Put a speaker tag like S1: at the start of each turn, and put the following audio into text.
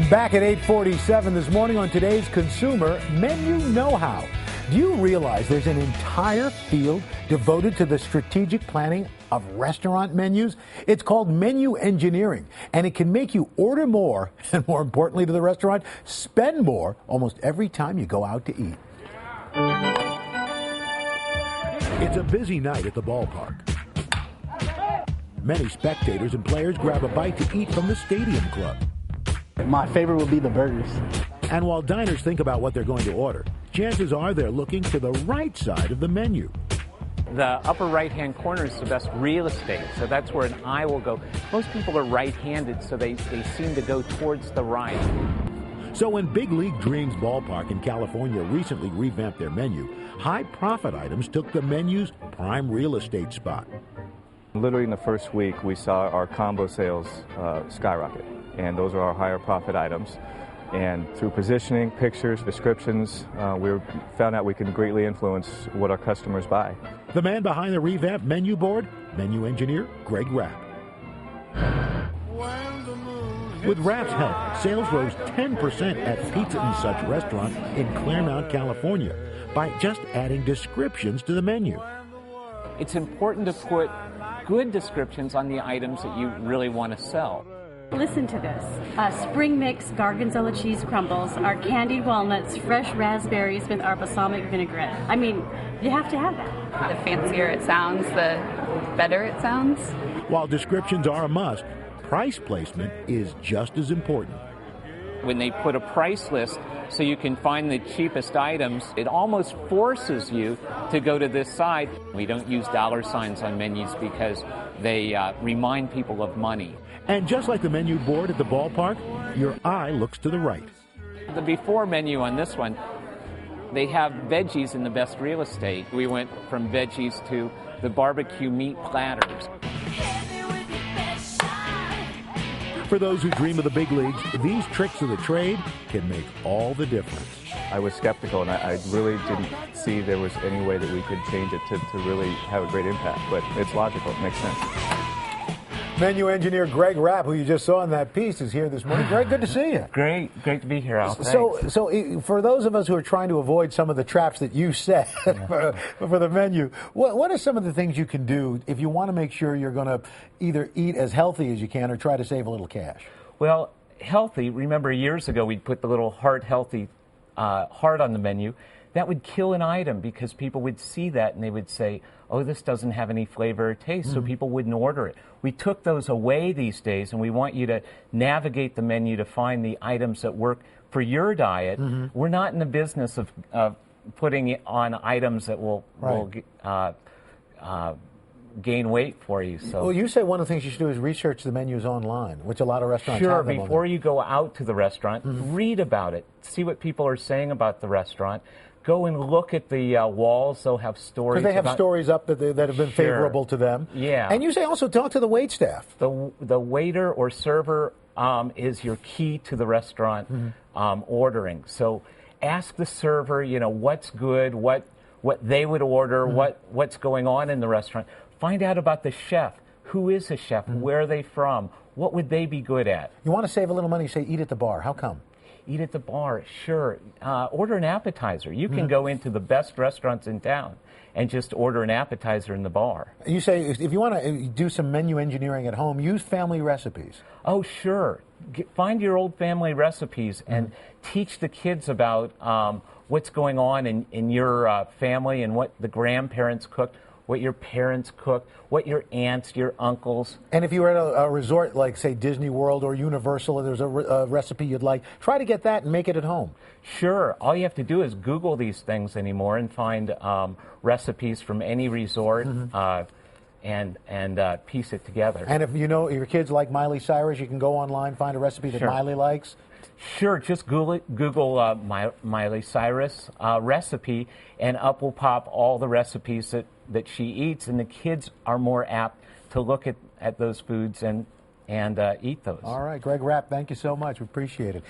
S1: Back at 8:47 this morning on today's Consumer Menu Know-How. Do you realize there's an entire field devoted to the strategic planning of restaurant menus? It's called menu engineering, and it can make you order more, and more importantly to the restaurant, spend more almost every time you go out to eat. It's a busy night at the ballpark. Many spectators and players grab a bite to eat from the stadium club.
S2: My favorite would be the burgers.
S1: And while diners think about what they're going to order, chances are they're looking to the right side of the menu.
S3: The upper right-hand corner is the best real estate, so that's where an eye will go. Most people are right-handed, so they seem to go towards the right.
S1: So when Big League Dreams Ballpark in California recently revamped their menu, high-profit items took the menu's prime real estate spot.
S4: Literally in the first week, we saw our combo sales skyrocket, and those are our higher profit items. And through positioning, pictures, descriptions, we found out we can greatly influence what our customers buy.
S1: The man behind the revamped menu board, menu engineer Gregg Rapp. With Rapp's help, sales rose 10% at Pizza and Such restaurant in Claremont, California, by just adding descriptions to the menu.
S3: It's important to put good descriptions on the items that you really want to sell.
S5: Listen to this. Spring mix gorgonzola cheese crumbles, our candied walnuts, fresh raspberries with our balsamic vinaigrette. I mean, you have to have that.
S6: The fancier it sounds, the better it sounds.
S1: While descriptions are a must, price placement is just as important.
S3: When they put a price list so you can find the cheapest items, it almost forces you to go to this side. We don't use dollar signs on menus because they remind people of money.
S1: And just like the menu board at the ballpark, your eye looks to the right.
S3: The before menu on this one, they have veggies in the best real estate. We went from veggies to the barbecue meat platters.
S1: For those who dream of the big leagues, these tricks of the trade can make all the difference.
S4: I was skeptical, and I really didn't see there was any way that we could change it to really have a great impact. But it's logical. It makes sense.
S1: Menu engineer Gregg Rapp, who you just saw in that piece, is here this morning. Greg, good to see you.
S3: Great to be here, Al.
S1: So for those of us who are trying to avoid some of the traps that you set for the menu, what are some of the things you can do if you want to make sure you're going to either eat as healthy as you can or try to save a little cash?
S3: Well, healthy, remember years ago we'd put the little heart on the menu. That would kill an item because people would see that and they would say, oh, this doesn't have any flavor or taste, so people wouldn't order it. We took those away these days, and we want you to navigate the menu to find the items that work for your diet. We're not in the business of putting on items that will gain weight for you. So,
S1: well, you say one of the things you should do is research the menus online, which a lot of restaurants
S3: have.
S1: Sure,
S3: before you go out to the restaurant, read about it. See what people are saying about the restaurant. Go and look at the walls. They'll have stories.
S1: Because they have stories up that have been favorable to them.
S3: Yeah.
S1: And you say also talk to the wait staff.
S3: The waiter or server is your key to the restaurant ordering. So ask the server, what's good, what they would order, what's going on in the restaurant. Find out about the chef. Who is the chef? Where are they from? What would they be good at?
S1: You want to save a little money, say eat at the bar. How come?
S3: Eat at the bar, sure. Order an appetizer. You can go into the best restaurants in town and just order an appetizer in the bar.
S1: You say if you want to do some menu engineering at home, use family recipes.
S3: Oh, sure. Find your old family recipes and teach the kids about what's going on in your family and what the grandparents cooked, what your parents cook, what your aunts, your uncles.
S1: And if you were at a resort like, say, Disney World or Universal, and there's a recipe you'd like, try to get that and make it at home.
S3: Sure. All you have to do is Google these things anymore and find recipes from any resort and piece it together.
S1: And if you know your kids like Miley Cyrus, you can go online, find a recipe that Miley likes.
S3: Sure, just Google Miley Cyrus recipe, and up will pop all the recipes that she eats, and the kids are more apt to look at those foods and eat those.
S1: All right, Gregg Rapp, thank you so much. We appreciate it.